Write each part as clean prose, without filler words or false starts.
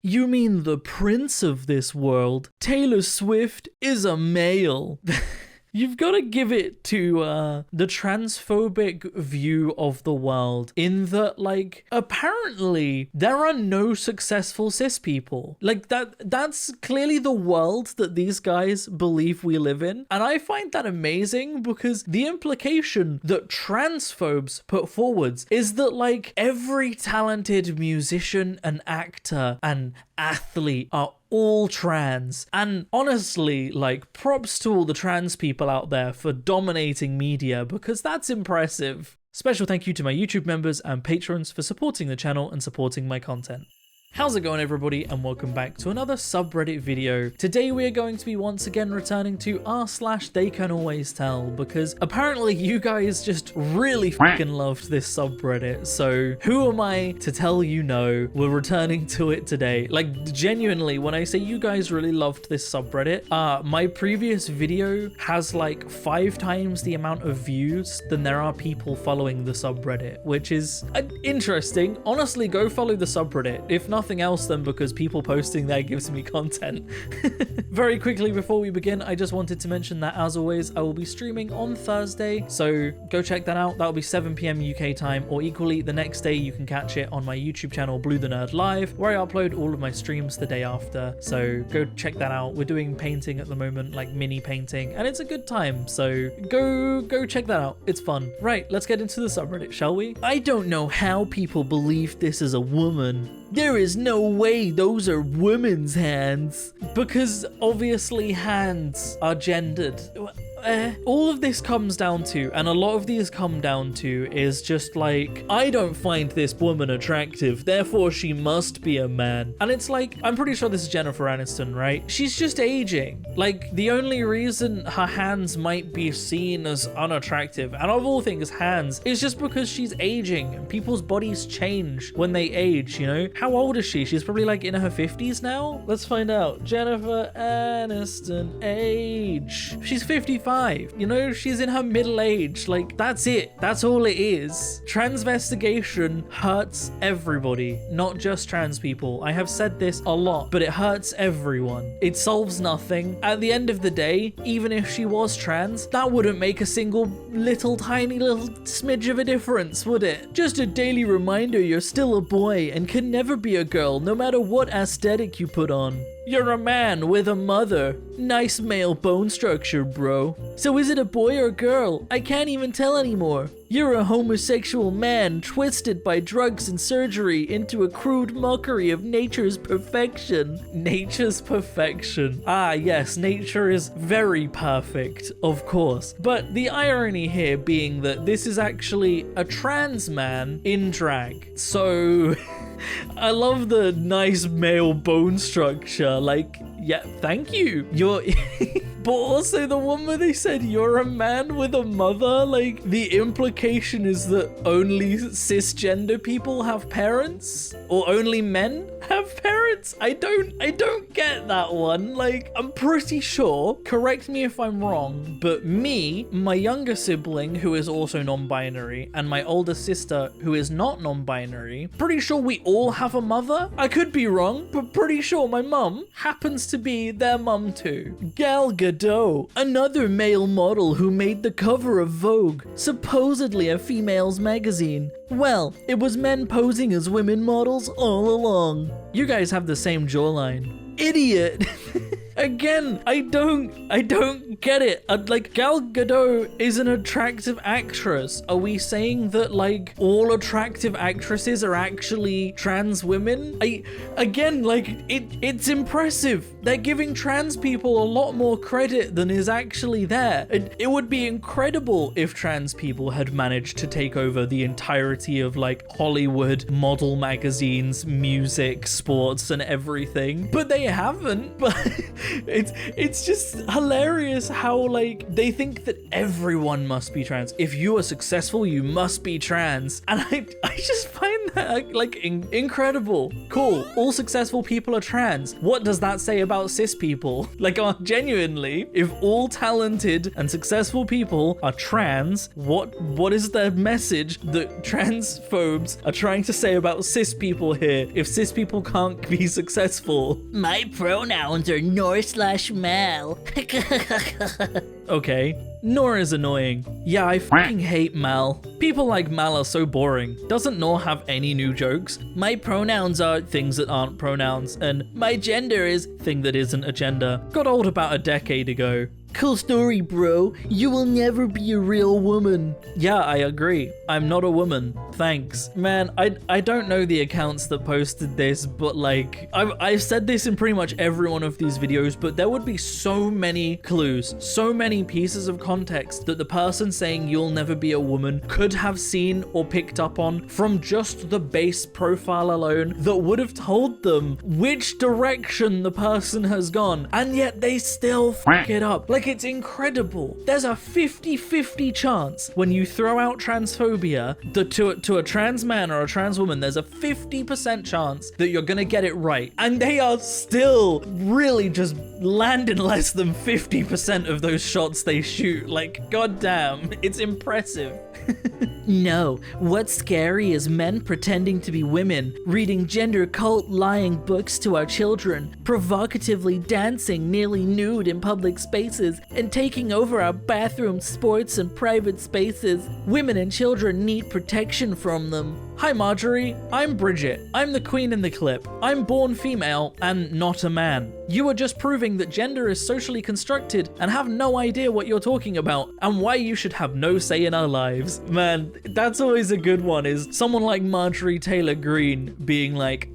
You mean the prince of this world? Taylor Swift is a male. You've got to give it to the transphobic view of the world in that, like, apparently there are no successful cis people. Like, that's clearly the world that these guys believe we live in. And I find that amazing because the implication that transphobes put forwards is that, like, every talented musician and actor and athlete are all trans. And honestly, like, props to all the trans people out there for dominating media, because that's impressive. Special thank you to my YouTube members and patrons for supporting the channel and supporting my content. How's it going, everybody, and welcome back to another subreddit video. Today we are going to be once again returning to r/TheyCanAlwaysTell, because apparently you guys just really fucking loved this subreddit. So who am I to tell you no? We're returning to it today. Like, genuinely, when I say you guys really loved this subreddit, my previous video has like 5 times the amount of views than there are people following the subreddit, which is interesting. Honestly, go follow the subreddit. If nothing else than because people posting there gives me content. Very quickly before we begin, I just wanted to mention that as always I will be streaming on Thursday, so go check that out. That'll be 7 PM UK time, or equally the next day you can catch it on my YouTube channel Blue the Nerd Live, where I upload all of my streams the day after. So go check that out. We're doing painting at the moment, like mini painting, and it's a good time, so go check that out. It's fun. Right, let's get into the subreddit, shall we? I don't know how people believe this is a woman. There is no way those are women's hands. Because obviously hands are gendered. All of this comes down to, and a lot of these come down to, is just like, I don't find this woman attractive, therefore she must be a man. And it's like, I'm pretty sure this is Jennifer Aniston, right? She's just aging. Like, the only reason her hands might be seen as unattractive, and of all things hands, is just because she's aging, and people's bodies change when they age, you know? How old is she? She's probably like in her 50s now? Let's find out. Jennifer Aniston age. She's 55. You know, she's in her middle age. Like, that's it. That's all it is. Transvestigation hurts everybody, not just trans people. I have said this a lot, but it hurts everyone. It solves nothing. At the end of the day, even if she was trans, that wouldn't make a single tiny little smidge of a difference, would it? Just a daily reminder you're still a boy and can never be a girl, no matter what aesthetic you put on. You're a man with a mother. Nice male bone structure, bro. So is it a boy or a girl? I can't even tell anymore. You're a homosexual man twisted by drugs and surgery into a crude mockery of nature's perfection. Nature's perfection. Ah, yes, nature is very perfect, of course. But the irony here being that this is actually a trans man in drag. So I love the nice male bone structure. Like, yeah, thank you. You're but also the one where they said you're a man with a mother, like, the implication is that only cisgender people have parents, or only men have parents. I don't get that one. Like, I'm pretty sure, correct me if I'm wrong, but me, my younger sibling who is also non-binary, and my older sister who is not non-binary, pretty sure we all have a mother. I could be wrong, but pretty sure my mum happens to be their mum too. Gal Gadot, another male model who made the cover of Vogue, supposedly a female's magazine. Well, it was men posing as women models all along. You guys have the same jawline. Idiot. Again, I don't get it. Like, Gal Gadot is an attractive actress. Are we saying that, like, all attractive actresses are actually trans women? It's impressive. They're giving trans people a lot more credit than is actually there. It would be incredible if trans people had managed to take over the entirety of, like, Hollywood, model magazines, music, sports, and everything. But they haven't. It's just hilarious how like they think that everyone must be trans. If you are successful, you must be trans. And I just find that like incredible. Cool. All successful people are trans. What does that say about cis people? Like genuinely, if all talented and successful people are trans, what is the message that transphobes are trying to say about cis people here if cis people can't be successful? My pronouns are nor/mal. Okay, Nor is annoying. Yeah, I fucking hate Mal. People like Mal are so boring. Doesn't Nor have any new jokes? My pronouns are things that aren't pronouns, and my gender is thing that isn't a gender. Got old about a decade ago. Cool story, bro. You will never be a real woman. Yeah, I agree. I'm not a woman. Thanks. Man, I don't know the accounts that posted this, but like, I've said this in pretty much every one of these videos, but there would be so many clues, so many pieces of context that the person saying you'll never be a woman could have seen or picked up on from just the base profile alone that would have told them which direction the person has gone, and yet they still fuck it up. Like, it's incredible. There's a 50-50 chance when you throw out transphobia that to a trans man or a trans woman, there's a 50% chance that you're gonna get it right. And they are still really just landing less than 50% of those shots they shoot. Like, goddamn, it's impressive. No, what's scary is men pretending to be women, reading gender cult lying books to our children, provocatively dancing nearly nude in public spaces, and taking over our bathroom, sports, and private spaces. Women and children need protection from them. Hi Marjorie, I'm Bridget. I'm the queen in the clip. I'm born female and not a man. You are just proving that gender is socially constructed and have no idea what you're talking about and why you should have no say in our lives. Man, that's always a good one, is someone like Marjorie Taylor Green being like,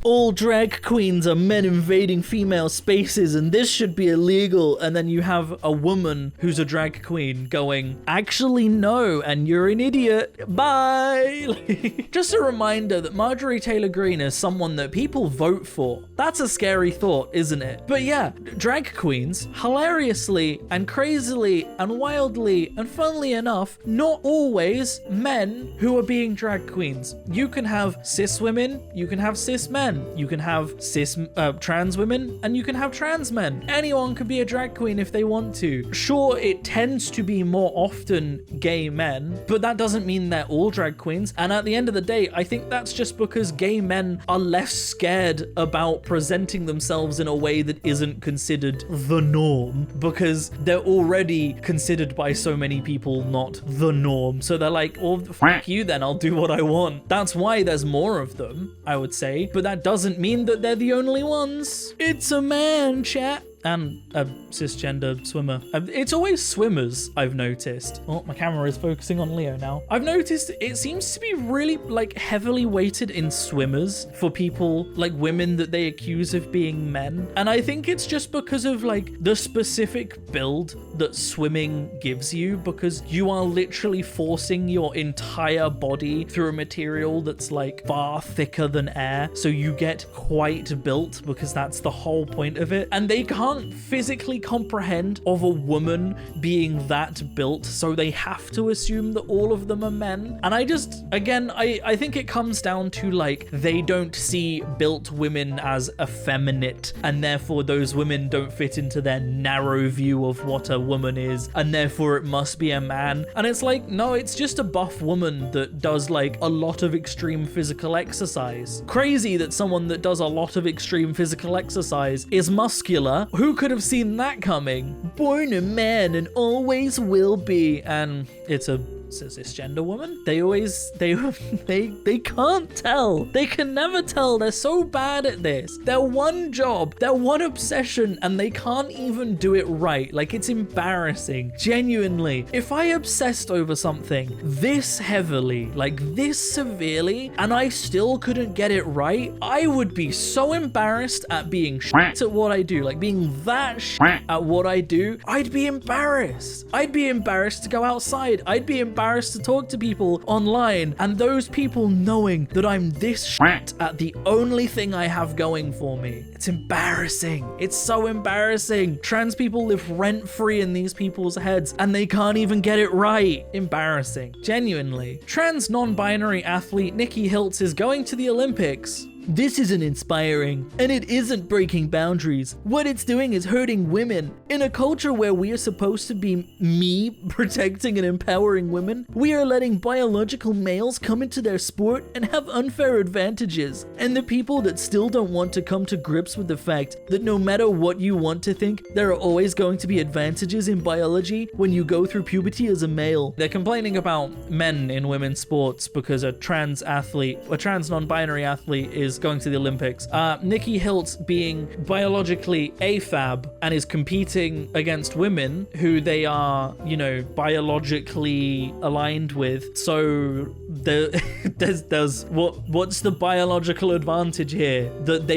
all drag queens are men invading female spaces and this should be illegal. And then you have a woman who's a drag queen going, actually no, and you're an idiot. Bye. Just a reminder that Marjorie Taylor Green is someone that people vote for. That's a scary thought, isn't it? But yeah, drag queens, hilariously and crazily and wildly and funnily enough, not always men who are being drag queens. You can have cis women, you can have cis men, you can have cis trans women, and you can have trans men. Anyone can be a drag queen if they want to. Sure, it tends to be more often gay men, but that doesn't mean they're all drag queens. And at the end of the day, I think that's just because gay men are less scared about presenting themselves in a way that isn't considered the norm, because they're already considered by so many people not the norm. So they're like, oh, fuck you then, I'll do what I want. That's why there's more of them, I would say, but that doesn't mean that they're the only ones. It's a man, chat. And a cisgender swimmer. It's always swimmers, I've noticed. Oh, my camera is focusing on Leo now. I've noticed it seems to be really like heavily weighted in swimmers for people, like women that they accuse of being men. And I think it's just because of like the specific build that swimming gives you, because you are literally forcing your entire body through a material that's like far thicker than air. So you get quite built because that's the whole point of it. And they can't physically comprehend of a woman being that built, so they have to assume that all of them are men. And I just, again, I think it comes down to like, they don't see built women as effeminate, and therefore those women don't fit into their narrow view of what a woman is, and therefore it must be a man. And it's like, no, it's just a buff woman that does like a lot of extreme physical exercise. Crazy that someone that does a lot of extreme physical exercise is muscular. Who could have seen that coming? Born a man and always will be. And it's a cisgender woman. They can't tell. They can never tell. They're so bad at this. Their one job, their one obsession, and they can't even do it right. Like, it's embarrassing. Genuinely. If I obsessed over something this heavily, like this severely, and I still couldn't get it right, I would be so embarrassed at being shit at what I do. Like, being that shit at what I do, I'd be embarrassed. I'd be embarrassed to go outside. I'd be embarrassed embarrassed to talk to people online, and those people knowing that I'm this shit at the only thing I have going for me. It's embarrassing. It's so embarrassing. Trans people live rent-free in these people's heads, and they can't even get it right. Embarrassing. Genuinely. Trans non-binary athlete Nikki Hiltz is going to the Olympics. This isn't inspiring, and it isn't breaking boundaries. What it's doing is hurting women. In a culture where we are supposed to be protecting and empowering women, we are letting biological males come into their sport and have unfair advantages. And the people that still don't want to come to grips with the fact that no matter what you want to think, there are always going to be advantages in biology when you go through puberty as a male. They're complaining about men in women's sports because a trans non-binary athlete is going to the Olympics. Nikki Hiltz being biologically AFAB and is competing against women who they are, you know, biologically aligned with. So there's what's the biological advantage here? That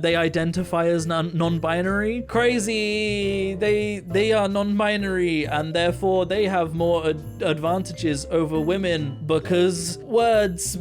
they identify as non-binary? Crazy. They are non-binary and therefore they have more advantages over women because words.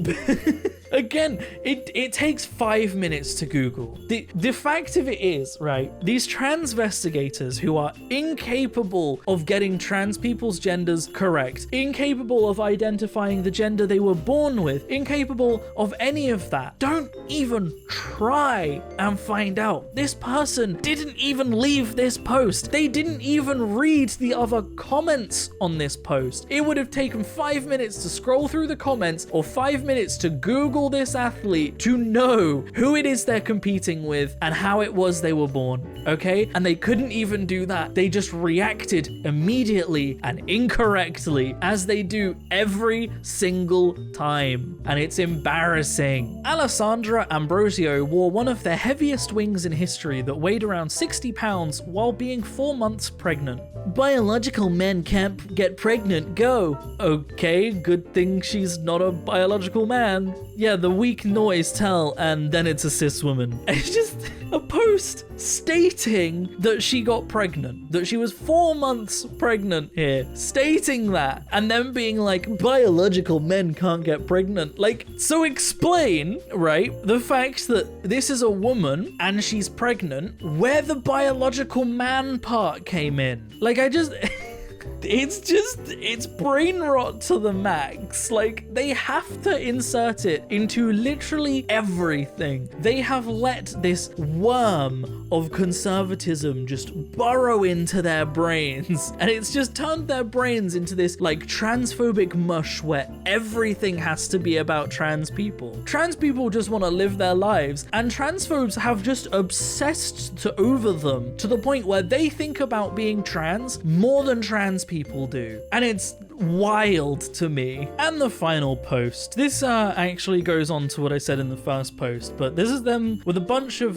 Again, it takes 5 minutes to Google. The fact of it is, right, these transvestigators who are incapable of getting trans people's genders correct, incapable of identifying the gender they were born with, incapable of any of that, don't even try and find out. This person didn't even leave this post. They didn't even read the other comments on this post. It would have taken 5 minutes to scroll through the comments or 5 minutes to Google this athlete to know who it is they're competing with and how it was they were born, okay? And they couldn't even do that. They just reacted immediately and incorrectly, as they do every single time. And it's embarrassing. Alessandra Ambrosio wore one of the heaviest wings in history that weighed around 60 pounds while being 4 months pregnant. Biological men can't get pregnant, go. Okay, good thing she's not a biological man. Yeah, the weak noise tell, and then it's a cis woman. It's just a post stating that she got pregnant, that she was 4 months pregnant here, stating that, and then being like, biological men can't get pregnant. Like, so explain, right, the fact that this is a woman and she's pregnant, where the biological man part came in. Like, it's brain rot to the max. Like, they have to insert it into literally everything. They have let this worm of conservatism just burrow into their brains, and it's just turned their brains into this like transphobic mush where everything has to be about trans people. Trans people just want to live their lives, and transphobes have just obsessed over them to the point where they think about being trans more than trans people do. And it's wild to me. And the final post. This actually goes on to what I said in the first post, but this is them with a bunch of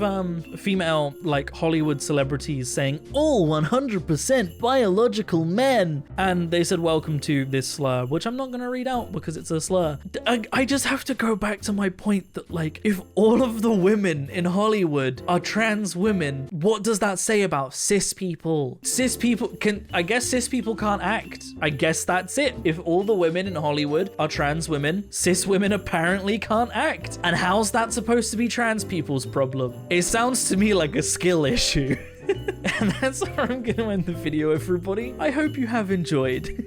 female like Hollywood celebrities saying all 100% biological men, and they said welcome to this slur, which I'm not gonna read out because it's a slur. I just have to go back to my point that like, if all of the women in Hollywood are trans women, what does that say about cis people? Cis people can't act. I guess that's it. If all the women in Hollywood are trans women, cis women apparently can't act. And how's that supposed to be trans people's problem? It sounds to me like a skill issue. And that's where I'm gonna end the video, everybody. I hope you have enjoyed.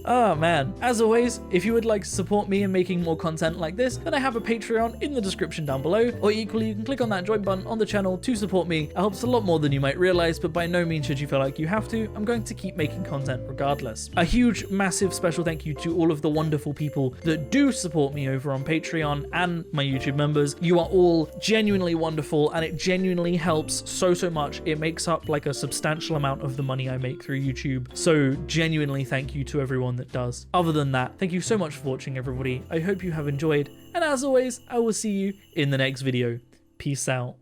Oh man, as always, if you would like to support me in making more content like this, then I have a Patreon in the description down below, or equally you can click on that join button on the channel to support me. It helps a lot more than you might realize, but by no means should you feel like you have to. I'm going to keep making content regardless. A huge, massive special thank you to all of the wonderful people that do support me over on Patreon and my YouTube members. You are all genuinely wonderful, and it genuinely helps so much. It makes up like a substantial amount of the money I make through YouTube. So genuinely thank you to everyone that does. Other than that, thank you so much for watching, everybody. I hope you have enjoyed, and as always, I will see you in the next video. Peace out.